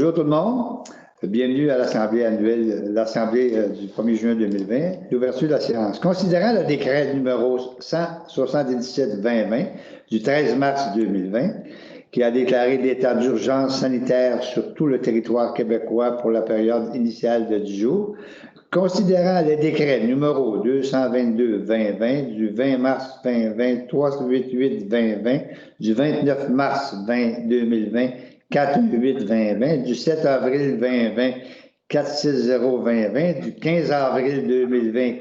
Bonjour tout le monde. Bienvenue à l'Assemblée annuelle, l'Assemblée du 1er juin 2020, l'ouverture de la séance. Considérant le décret numéro 177-2020 du 13 mars 2020, qui a déclaré l'état d'urgence sanitaire sur tout le territoire québécois pour la période initiale de 10 jours, considérant le décret numéro 222-2020 du 20 mars 2020, 388-2020, du 29 mars 2020, 4-8-2020, du 7 avril 2020, 4-6-0-2020, du 15 avril 2020,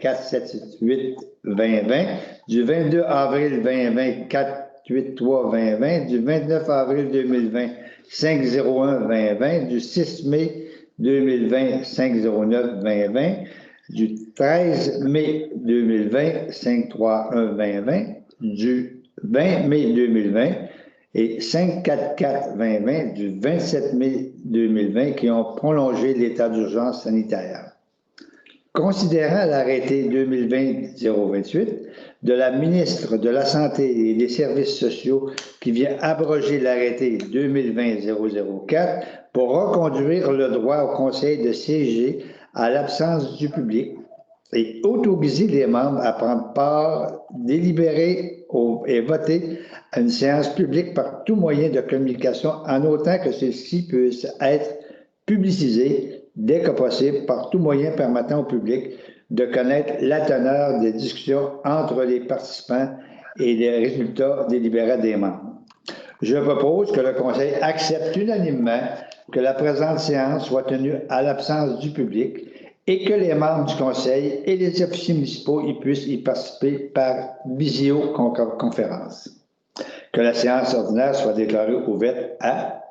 4-7-8-2020, du 22 avril 2020, 4-8-3-2020, du 29 avril 2020, 5-01-2020, du 6 mai 2020, 5-09-2020, du 13 mai 2020, 5-3-1-2020, du 20 mai 2020, et 5-4-4-2020 du 27 mai 2020 qui ont prolongé l'état d'urgence sanitaire. Considérant l'arrêté 2020-028 de la ministre de la Santé et des Services sociaux qui vient abroger l'arrêté 2020-004 pour reconduire le droit au Conseil de siéger à l'absence du public et autoriser les membres à prendre part, délibérer et voter à une séance publique par tout moyen de communication en autant que celle-ci puisse être publicisée dès que possible par tout moyen permettant au public de connaître la teneur des discussions entre les participants et les résultats délibérés des membres. Je propose que le Conseil accepte unanimement que la présente séance soit tenue à l'absence du public et que les membres du Conseil et les officiers municipaux puissent y participer par visioconférence. Que la séance ordinaire soit déclarée ouverte à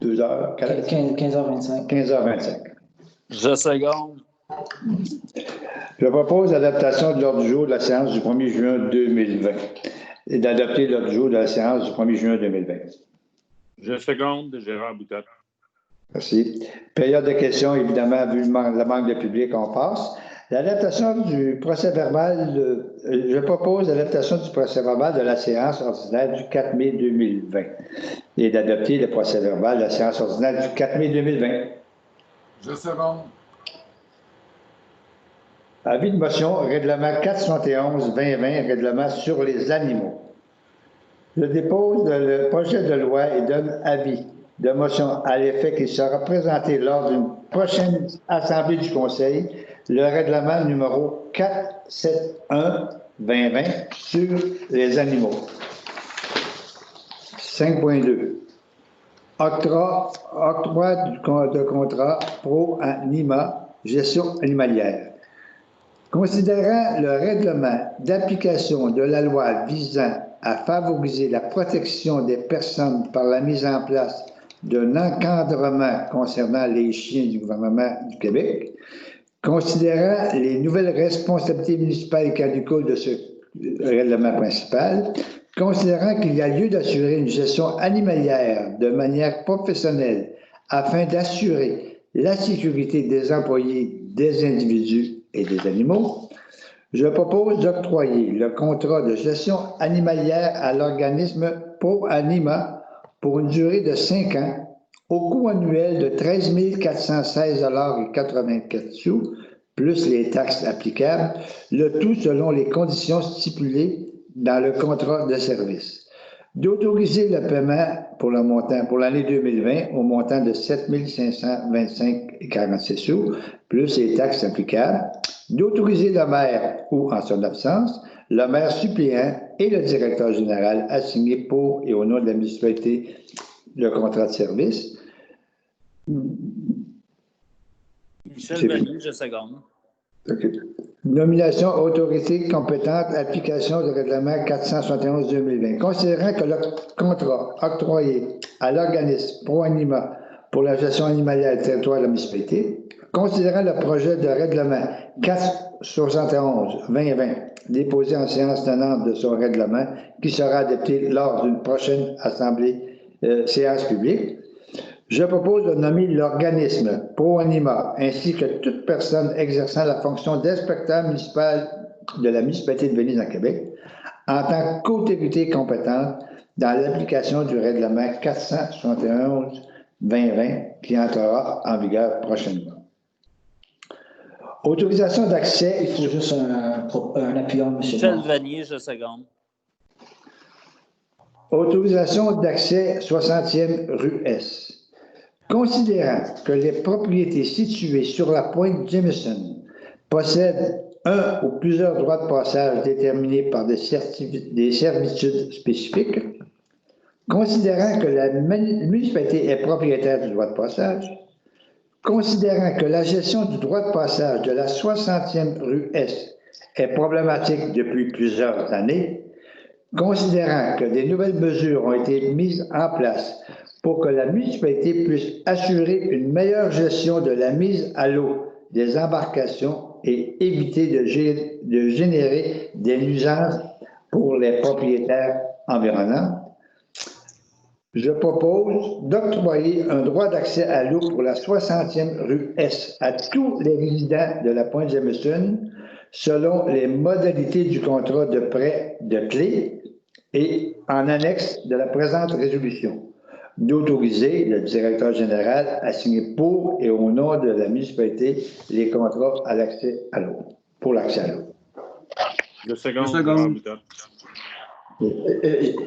15h25. 15h25. Je seconde. Je propose l'adaptation de l'ordre du jour de la séance du 1er juin 2020 et d'adopter l'ordre du jour de la séance du 1er juin 2020. Je seconde, Gérard Boutat. Merci. Période de questions, évidemment, vu le manque de public, on passe. L'adaptation du procès-verbal, je propose l'adaptation du procès-verbal de la séance ordinaire du 4 mai 2020 et d'adopter le procès-verbal de la séance ordinaire du 4 mai 2020. Je seconde. Avis de motion, règlement 471-2020, règlement sur les animaux. Je dépose le projet de loi et donne avis de motion à l'effet qu'il sera présenté lors d'une prochaine assemblée du Conseil, le règlement numéro 471-2020 sur les animaux. 5.2. Octroi de contrat pro anima, gestion animalière. Considérant le règlement d'application de la loi visant à favoriser la protection des personnes par la mise en place d'un encadrement concernant les chiens du gouvernement du Québec, considérant les nouvelles responsabilités municipales et caducales de ce règlement principal, considérant qu'il y a lieu d'assurer une gestion animalière de manière professionnelle afin d'assurer la sécurité des employés, des individus et des animaux, je propose d'octroyer le contrat de gestion animalière à l'organisme Pro Anima pour une durée de 5 ans, au coût annuel de 13 416,84 $, plus les taxes applicables, le tout selon les conditions stipulées dans le contrat de service. D'autoriser le paiement pour l'année 2020 au montant de 7 525,46 $, plus les taxes applicables. D'autoriser le maire ou, en son absence, le maire suppléant et le directeur général à signer pour et au nom de la municipalité le contrat de service. Michel Vallier, je seconde. Okay. Nomination autorité compétente, application du règlement 471-2020. Considérant que le contrat octroyé à l'organisme Pro Anima pour la gestion animalière du territoire de la municipalité, considérant le projet de règlement 471-2020 déposé en séance tenante de son règlement qui sera adopté lors d'une prochaine séance publique, je propose de nommer l'organisme Pro Anima ainsi que toute personne exerçant la fonction d'inspecteur municipal de la municipalité de Venise en Québec en tant qu'autorité compétente dans l'application du règlement 471 2020 qui entrera en vigueur prochainement. Autorisation d'accès. Il faut juste un appuyant, M. Michel Noir. Vanier, je seconde. Autorisation d'accès 60e rue S. Considérant que les propriétés situées sur la pointe Jameson possèdent un ou plusieurs droits de passage déterminés par des servitudes spécifiques, considérant que la municipalité est propriétaire du droit de passage, considérant que la gestion du droit de passage de la 60e rue S est problématique depuis plusieurs années, considérant que des nouvelles mesures ont été mises en place pour que la municipalité puisse assurer une meilleure gestion de la mise à l'eau des embarcations et éviter de générer des nuisances pour les propriétaires environnants, je propose d'octroyer un droit d'accès à l'eau pour la 60e rue S à tous les résidents de la pointe Jameson selon les modalités du contrat de prêt de clé et en annexe de la présente résolution, d'autoriser le directeur général à signer pour et au nom de la municipalité les contrats à l'accès à l'eau, pour l'accès à l'eau. Je seconde.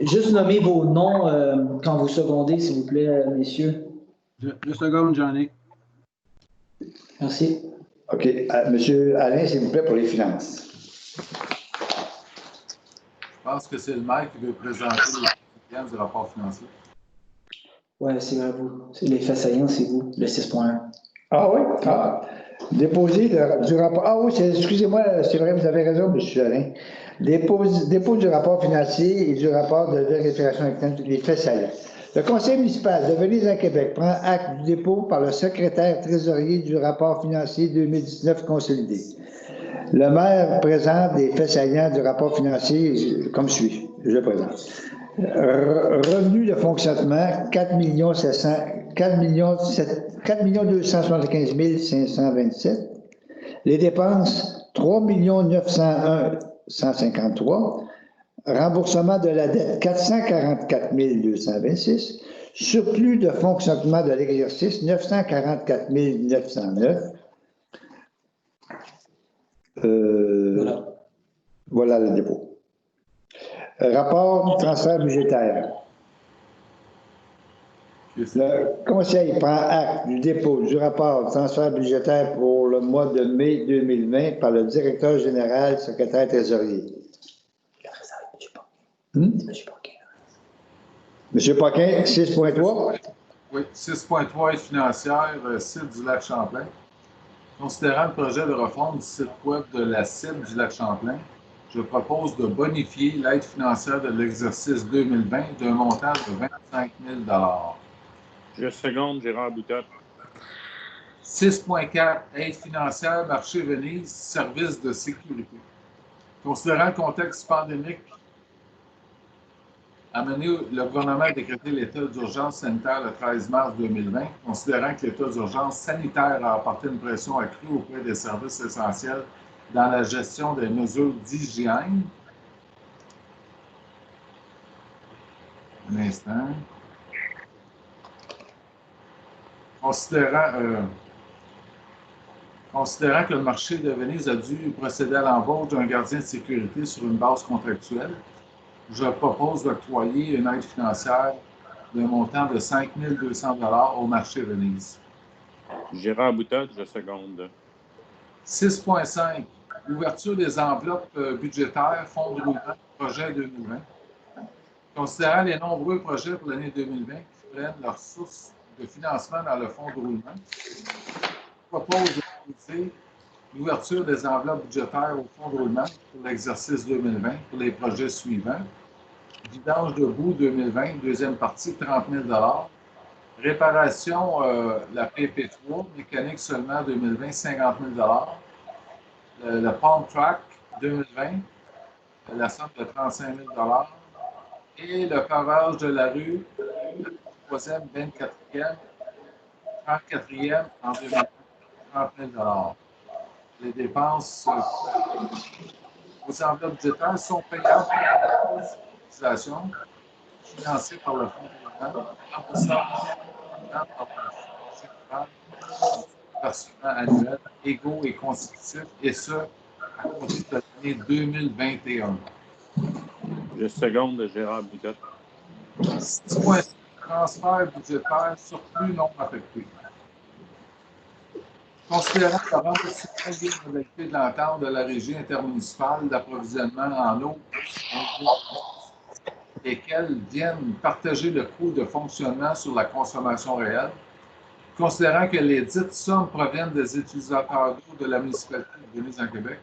Juste nommer vos noms quand vous secondez, s'il vous plaît, messieurs. Je seconde, Johnny. Merci. OK. Monsieur Alain, s'il vous plaît, pour les finances. Je pense que c'est le maire qui veut présenter les du rapport financier. Oui, c'est à vous. Les faits saillants, c'est vous, le 6.1. Ah oui? Ah. Déposer du rapport. Ah oui, excusez-moi, c'est vrai, vous avez raison, M. Alain. Dépôt du rapport financier et du rapport de vérification externe des faits saillants. Le conseil municipal de Venise à Québec prend acte du dépôt par le secrétaire trésorier du rapport financier 2019 consolidé. Le maire présente des faits saillants du rapport financier comme suit. Je le présente. Revenu de fonctionnement, 4 275 527. Les dépenses, 3 901 153. Remboursement de la dette, 444 226. Surplus de fonctionnement de l'exercice, 944 909. Voilà le dépôt. Rapport transfert budgétaire. Le conseil prend acte du dépôt du rapport transfert budgétaire pour le mois de mai 2020 par le directeur général, secrétaire trésorier. Monsieur Paquin, 6.3. Oui, 6.3 aide financière, site du lac Champlain. Considérant le projet de refonte du site web de la site du lac Champlain, je propose de bonifier l'aide financière de l'exercice 2020 d'un montant de 25 000 $. Je seconde, Gérard Boutotte. 6.4 aide financière, marché Venise, service de sécurité. Considérant le contexte pandémique amené le gouvernement à décréter l'état d'urgence sanitaire le 13 mars 2020, considérant que l'état d'urgence sanitaire a apporté une pression accrue auprès des services essentiels dans la gestion des mesures d'hygiène. Un instant. Considérant que le marché de Venise a dû procéder à l'embauche d'un gardien de sécurité sur une base contractuelle, je propose d'octroyer une aide financière d'un montant de 5 200 $ au marché Venise. Gérard Boutotte, je seconde. 6.5. Ouverture des enveloppes budgétaires, fonds de roulement, projet 2020. Considérant les nombreux projets pour l'année 2020 qui prennent leur source de financement dans le fonds de roulement, je propose d'autoriser l'ouverture des enveloppes budgétaires au fonds de roulement pour l'exercice 2020 pour les projets suivants. Vidange de boue 2020, deuxième partie, 30 000 $. Réparation, la PP3, mécanique seulement 2020, 50 000 $. Le Palm Track 2020, la somme de 35 000 $. Et le pavage de la rue, la 3e, 24e, 34e en 2020, 30 000 $. Les dépenses aux enveloppes budgétaires sont payantes par l'utilisation financée par le fonds de roulement, par général, versement annuel égaux et consécutifs, et ce, à compter de l'année 2021. Je seconde Gérard Boutotte. 6,5 transfert budgétaire surplus non affecté. Considérant que le remboursement des modalités de l'entente de la régie intermunicipale d'approvisionnement en eau, lesquelles viennent partager le coût de fonctionnement sur la consommation réelle, considérant que les dites sommes proviennent des utilisateurs d'eau de la municipalité de Venise-en-Québec,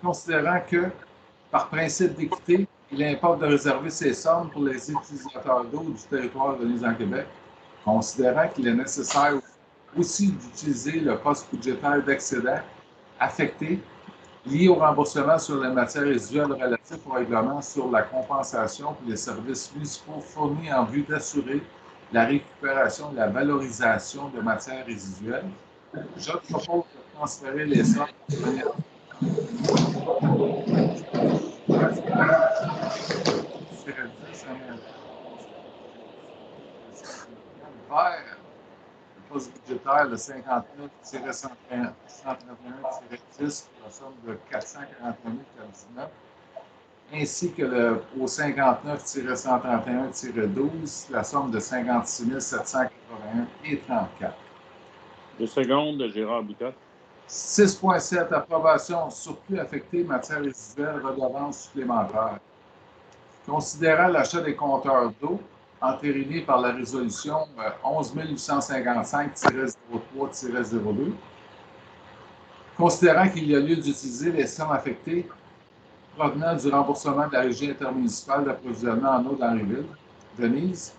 considérant que, par principe d'équité, il importe de réserver ces sommes pour les utilisateurs d'eau du territoire de Venise-en-Québec, considérant qu'il est nécessaire aussi d'utiliser le poste budgétaire d'excédent affecté lié au remboursement sur les matières résiduelles relatives au règlement sur la compensation pour les services municipaux fournis en vue d'assurer la récupération et la valorisation de matières résiduelles. Je propose de transférer les sommes de manière vers le poste budgétaire de 59-131-10 pour la somme de 449 ainsi que au 59-131-12 la somme de 56 781 et 34. Je seconde Gérard Boutotte. 6,7 approbation surplus affecté matières résiduelles redevances supplémentaires. Considérant l'achat des compteurs d'eau entériné par la résolution 11 855-03-02, considérant qu'il y a lieu d'utiliser les sommes affectées provenant du remboursement de la régie intermunicipale d'approvisionnement en eau dans les villes, Venise,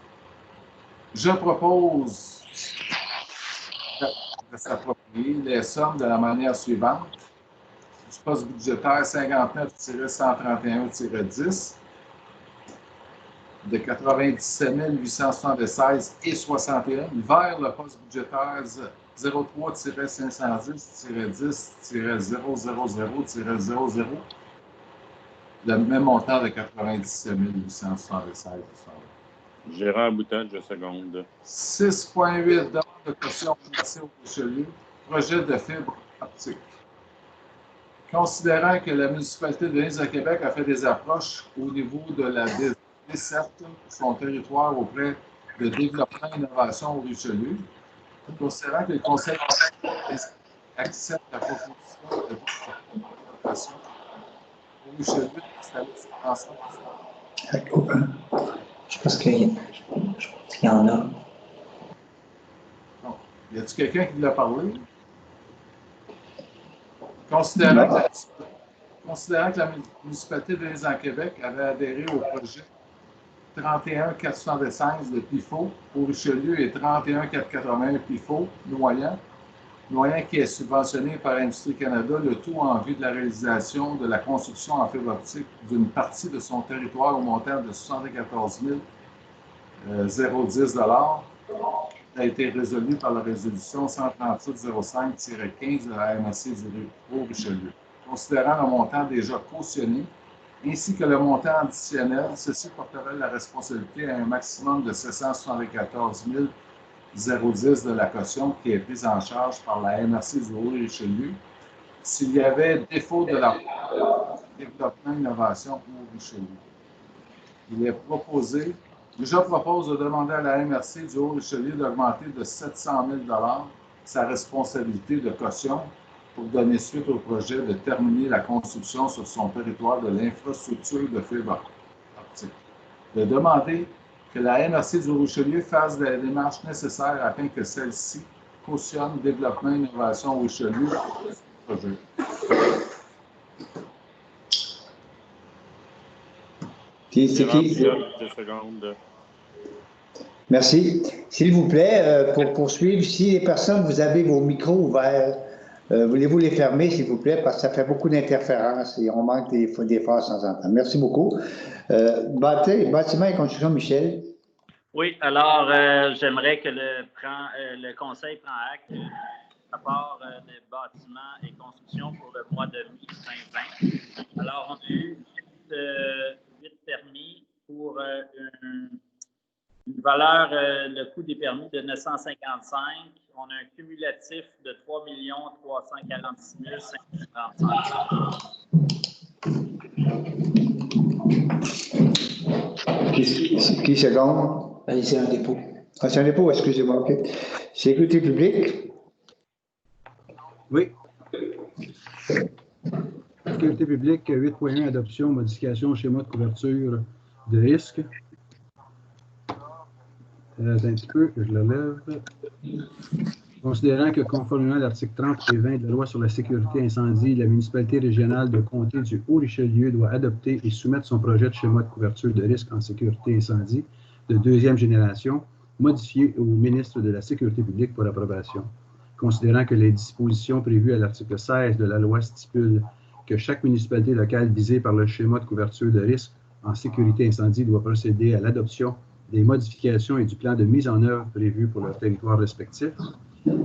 je propose de s'approprier les sommes de la manière suivante. Du poste budgétaire 59-131-10 de 97 876 et 61 vers le poste budgétaire 03-510-10-000-00, le même montant de 97 876. Gérard Boutotte, je seconde. 6,8 demande de caution financée au Richelieu, projet de fibre optique. Considérant que la municipalité de Venise-à-Québec a fait des approches au niveau de la desserte pour son territoire auprès de développement et innovation au Richelieu, considérant que le Conseil accepte la proposition de développement au Richelieu d'installer sur l'ensemble. Je pense qu'il y en a. Bon. Y a-t-il quelqu'un qui l'a parlé? Considérant que la municipalité de Venise-en-Québec avait adhéré au projet 31 416 de PIFO pour Richelieu et 31 480 PIFO Noyant qui est subventionné par Industrie Canada, le tout en vue de la réalisation de la construction en fibre optique d'une partie de son territoire au montant de 74 010 a été résolu par la résolution 138-05-15 de la MRC du Haut-Richelieu. Considérant le montant déjà cautionné, ainsi que le montant additionnel, ceci porterait la responsabilité à un maximum de 774 010 de la caution qui est prise en charge par la MRC du Haut-Richelieu s'il y avait défaut de la développement et innovation au Richelieu. Je propose de demander à la MRC du Haut-Richelieu d'augmenter de 700 000 sa responsabilité de caution pour donner suite au projet de terminer la construction sur son territoire de l'infrastructure de fibre optique. De demander que la MRC du Haut-Richelieu fasse les démarches nécessaires afin que celle-ci cautionne développement et innovation au Richelieu pour ce projet. Gérard Boutotte, je seconde. Merci. S'il vous plaît, pour poursuivre, si les personnes, vous avez vos micros ouverts, voulez-vous les fermer, s'il vous plaît, parce que ça fait beaucoup d'interférences et on manque des fois de temps en temps. Merci beaucoup. Bâtiment et construction, Michel. Oui, alors j'aimerais que le Conseil prend acte du rapport des bâtiments et constructions pour le mois de mai 2020. Alors, on a eu 8 permis pour une valeur, le coût des permis de 955. On a un cumulatif de 3 346 535. Qui seconde? Allez, c'est un dépôt. Ah, c'est un dépôt, excusez-moi. OK. Sécurité publique. Oui. Sécurité publique, 8.1, adoption, modification, schéma de couverture de risque. Un petit peu, je le lève. Considérant que conformément à l'article 30 et 20 de la loi sur la sécurité incendie, la municipalité régionale de comté du Haut-Richelieu doit adopter et soumettre son projet de schéma de couverture de risque en sécurité incendie de deuxième génération, modifié au ministre de la Sécurité publique pour approbation. Considérant que les dispositions prévues à l'article 16 de la loi stipulent que chaque municipalité locale visée par le schéma de couverture de risque en sécurité incendie doit procéder à l'adoption des modifications et du plan de mise en œuvre prévus pour leur territoire respectif.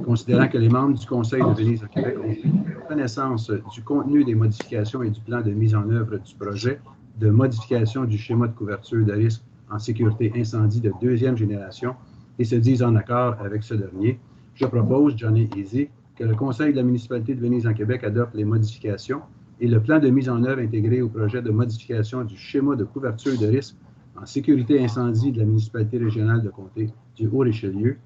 Considérant que les membres du Conseil de Venise au Québec ont pris connaissance du contenu des modifications et du plan de mise en œuvre du projet de modification du schéma de couverture de risque en sécurité incendie de deuxième génération et se disent en accord avec ce dernier, je propose, Johnny Easy, que le Conseil de la municipalité de Venise en Québec adopte les modifications et le plan de mise en œuvre intégré au projet de modification du schéma de couverture de risque en sécurité incendie de la municipalité régionale de comté du Haut-Richelieu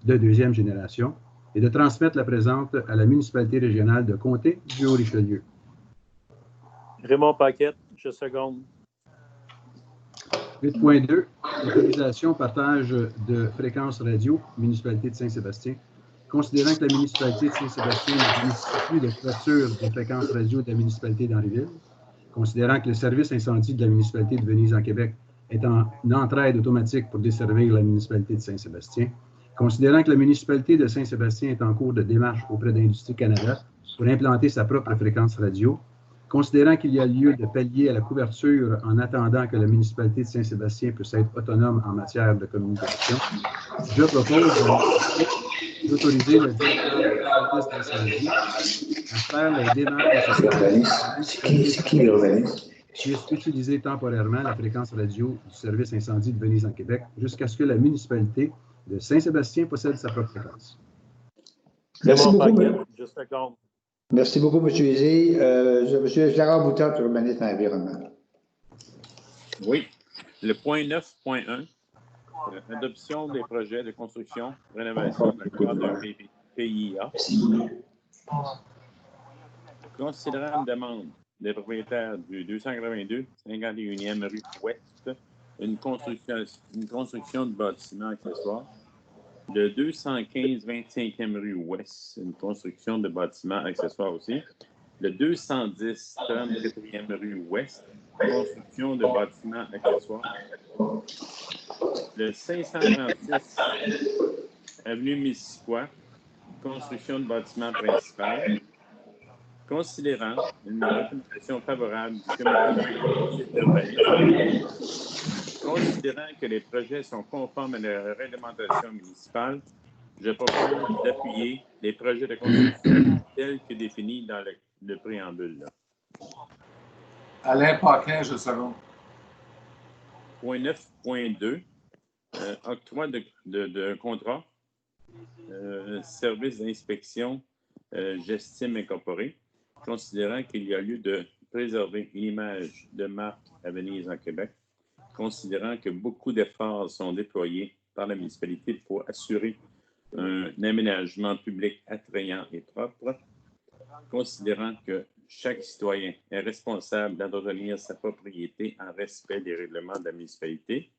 de deuxième génération et de transmettre la présente à la municipalité régionale de comté du Haut-Richelieu. Raymond Paquette, je seconde. 8.2, autorisation partage de fréquences radio, municipalité de Saint-Sébastien. Considérant que la municipalité de Saint-Sébastien ne bénéficie plus de couverture des fréquences radio de la municipalité d'Henryville, considérant que le service incendie de la municipalité de Venise en Québec est en entraide automatique pour desservir la municipalité de Saint-Sébastien, considérant que la municipalité de Saint-Sébastien est en cours de démarche auprès d'Industrie Canada pour implanter sa propre fréquence radio, considérant qu'il y a lieu de pallier à la couverture en attendant que la municipalité de Saint-Sébastien puisse être autonome en matière de communication, je propose d'autoriser le directeur de service d'incendie à faire les démarches puisse utiliser temporairement la fréquence radio du service incendie de Venise en Québec jusqu'à ce que la municipalité de Saint-Sébastien possède sa propre fréquence. Merci Raymond beaucoup. Paquette, je seconde. Merci beaucoup, M. Izzy. M. Gérard Boutard, urbaniste et environnement. Oui. Le point 9.1, adoption des projets de construction, rénovation dans le cadre d'un PIA. Considérant une demande des propriétaires du 282, 51e rue Ouest, une construction de bâtiments accessoires. Le 215, 25e rue Ouest, une construction de bâtiments accessoires aussi. Le 210, 34e rue Ouest, construction de bâtiments accessoires. Le 536, avenue Missisquoi, construction de bâtiments principal. Considérant une recommandation favorable du comité d'urbanisme, considérant que les projets sont conformes à la réglementation municipale, je propose d'appuyer les projets de construction tels que définis dans le préambule. Là. Alain Paquin, je seconde. Point 9.2, octroi de contrat, service d'inspection, Gestime incorporé, considérant qu'il y a lieu de préserver une image de marque à Venise en Québec, considérant que beaucoup d'efforts sont déployés par la municipalité pour assurer un aménagement public attrayant et propre, considérant que chaque citoyen est responsable d'entretenir sa propriété en respect des règlements de la municipalité,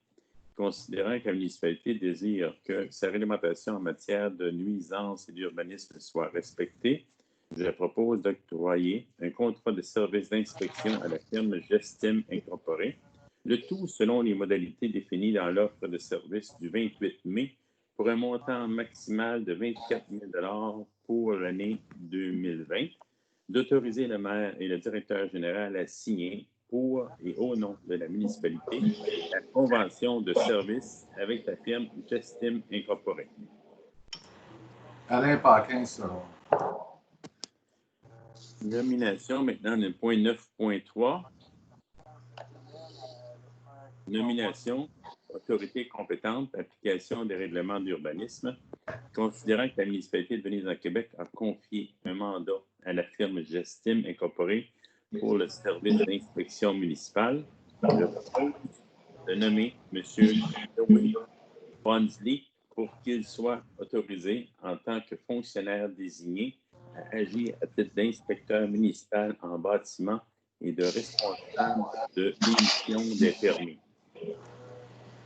considérant que la municipalité désire que sa réglementation en matière de nuisances et d'urbanisme soit respectée, je propose d'octroyer un contrat de service d'inspection à la firme Gestime incorporée, le tout selon les modalités définies dans l'offre de service du 28 mai pour un montant maximal de 24 000 pour l'année 2020, d'autoriser le maire et le directeur général à signer pour et au nom de la municipalité la convention de service avec la firme Gestime incorporée. Alain Paquin, seconde. Nomination, maintenant, le point 9.3. Nomination, autorité compétente, application des règlements d'urbanisme, considérant que la municipalité de Venise-en-Québec a confié un mandat à la firme Gestime Incorporée pour le service d'inspection municipale, je propose de nommer M. Louis Bonsley pour qu'il soit autorisé en tant que fonctionnaire désigné à agir à titre d'inspecteur municipal en bâtiment et de responsable de l'émission des permis.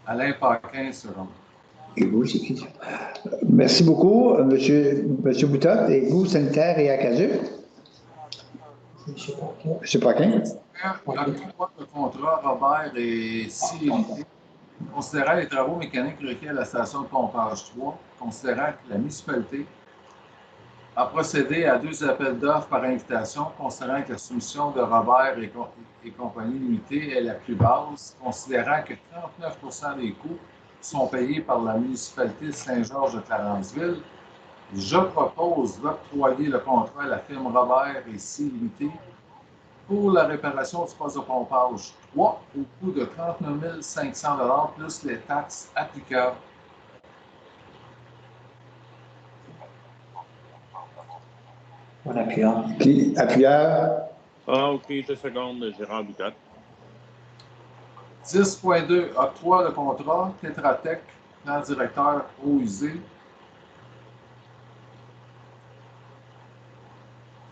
Alain Paquin, seconde. Et vous, c'est qui? Merci beaucoup, monsieur Boutotte. Et vous, sanitaire et acajou? Monsieur Paquin. L'octroi de contrat Robert et Célérité, considérant les travaux mécaniques requis à la station de pompage 3, considérant que la municipalité a procédé à 2 appels d'offres par invitation, considérant que la soumission de Robert et compagnie limitée est la plus basse, considérant que 39% des coûts sont payés par la municipalité de Saint-Georges de Clarenceville. Je propose d'octroyer le contrat à la firme Robert et Célérité pour la réparation du poste de pompage 3 au coût de 39 500 $ plus les taxes applicables. On appuyant. Qui? Appuyeur? Ah, OK, 2 secondes, Gérard Boutotte. 10.2, octroi de contrat, Tétratec, plan directeur eau usée,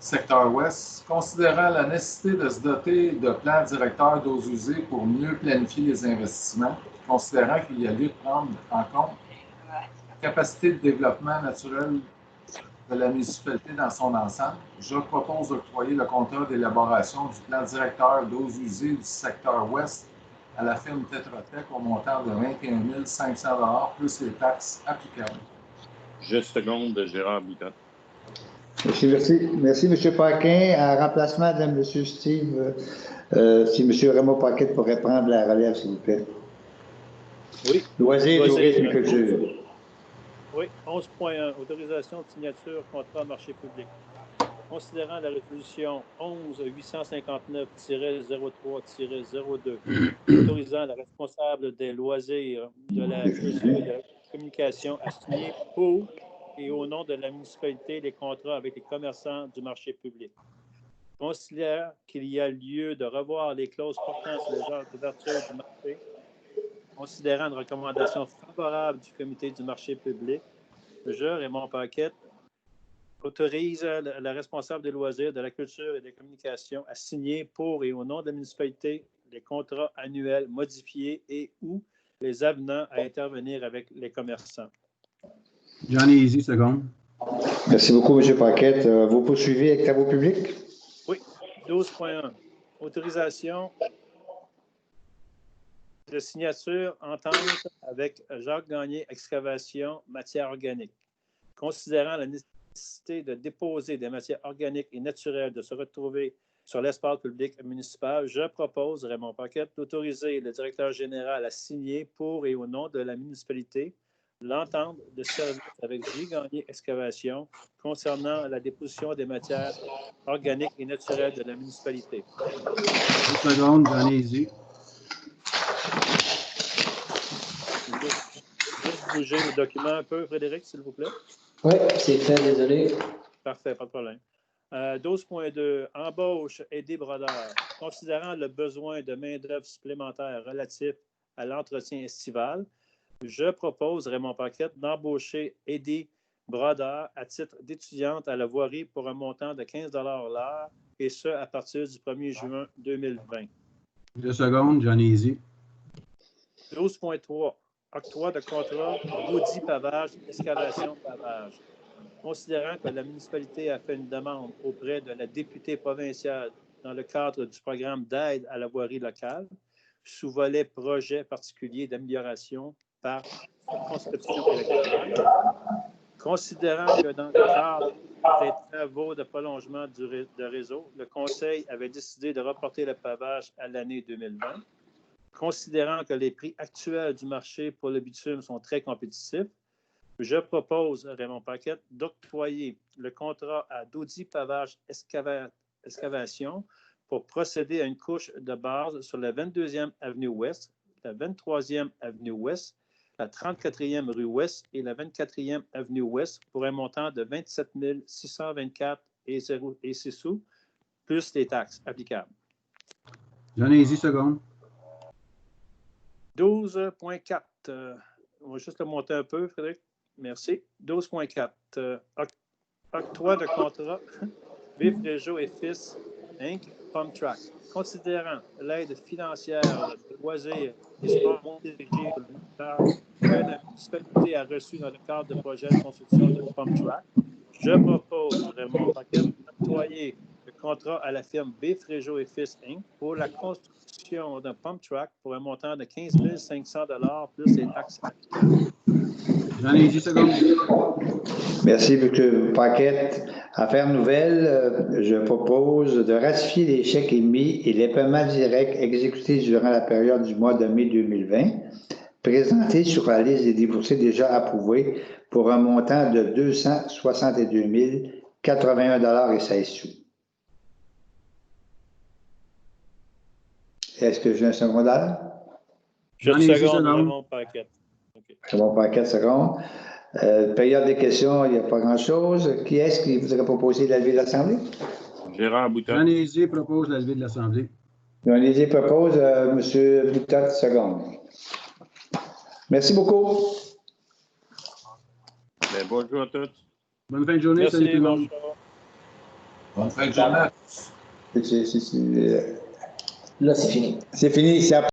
secteur ouest, considérant la nécessité de se doter de plans directeurs d'eau usée pour mieux planifier les investissements, considérant qu'il y a lieu de prendre en compte la capacité de développement naturel de la municipalité dans son ensemble, je propose d'octroyer le contrat d'élaboration du plan directeur d'eau usée du secteur ouest à la firme Tétratec au montant de 21 500 $ plus les taxes applicables. Je seconde, Gérard Boutotte. Merci, M. Paquin. En remplacement de M. Steve, si M. Raymond Paquet pourrait prendre la relève, s'il vous plaît. Oui. Loisirs, tourisme et culture. Oui. 11.1. Autorisation de signature contrat marché public. Considérant la résolution 11-859-03-02, autorisant la responsable des loisirs de la culture et de la communication à signer pour et au nom de la municipalité les contrats avec les commerçants du marché public. Considère qu'il y a lieu de revoir les clauses portant sur les heures d'ouverture du marché, considérant une recommandation favorable du comité du marché public. Je, Raymond Paquette, autorise la responsable des loisirs, de la culture et des communications à signer pour et au nom de la municipalité les contrats annuels modifiés et ou les avenants à intervenir avec les commerçants. Johnny Easy, seconde. Merci beaucoup, M. Paquette. Vous poursuivez avec travaux publics? Oui. 12.1. Autorisation de signature entente avec Jacques Gagné Excavation Matières organiques. Considérant la nécessité de déposer des matières organiques et naturelles de se retrouver sur l'espace public municipal, je propose, Raymond Paquette, d'autoriser le directeur général à signer pour et au nom de la municipalité l'entente de service avec J. Gagné Excavation concernant la déposition des matières organiques et naturelles de la municipalité. 2 secondes, Johnny Easy. Juste bouger le document un peu, Frédéric, s'il vous plaît. Oui, c'est fait, désolé. Parfait, pas de problème. 12.2. Embauche Eddie Brodeur. Considérant le besoin de main-d'œuvre supplémentaire relatif à l'entretien estival, je propose, Raymond Paquette, d'embaucher Eddie Brodeur à titre d'étudiante à la voirie pour un montant de 15 $ l'heure, et ce, à partir du 1er juin 2020. 2 secondes, Johnny Easy. 12.3. Octroi de contrat d'audit pavage, excavation pavage. Considérant que la municipalité a fait une demande auprès de la députée provinciale dans le cadre du programme d'aide à la voirie locale, sous volet projet particulier d'amélioration par circonscription électorale, considérant que dans le cadre des travaux de prolongement de réseau, le Conseil avait décidé de reporter le pavage à l'année 2020, considérant que les prix actuels du marché pour le bitume sont très compétitifs, je propose, Raymond Paquette, d'octroyer le contrat à Dodi Pavage Excavation pour procéder à une couche de base sur la 22e Avenue Ouest, la 23e Avenue Ouest, la 34e rue Ouest et la 24e Avenue Ouest pour un montant de 27 624 et 6 sous, plus les taxes applicables. J'en ai 10 secondes. 12.4. On va juste le monter un peu, Frédéric. Merci. 12.4. Octroi de contrat Vif Réseau et Fils, Inc., Pump Track. Considérant l'aide financière de loisirs et sports montérégie que la municipalité a reçue dans le cadre de projet de construction de Pump Track, je propose, Raymond Paquette, d'octroyer le contrat à la firme Vif Réseau et Fils, Inc. pour la construction d'un Pump Track pour un montant de 15 500 $ plus les taxes applicables. J'en ai 10 secondes. Merci, M. Paquette. Affaires nouvelles, je propose de ratifier les chèques émis et les paiements directs exécutés durant la période du mois de mai 2020, présentés sur la liste des déboursés déjà approuvés pour un montant de 262 081 $16 sous. Est-ce que j'ai un secondaire? Je seconde, Raymond Paquette. Okay. Raymond Paquette, seconde. Période des questions, il n'y a pas grand-chose. Qui est-ce qui voudrait proposer la levée de l'Assemblée? Gérard Boutot. Jean Lézier propose la levée de l'Assemblée. Jean Lézier propose, M. Boutot, seconde. Merci beaucoup. Ben, bonjour à tous. Bonne fin de journée. Merci, salut tout le monde. Bonne fin de journée à tous. Là, c'est fini. C'est fini.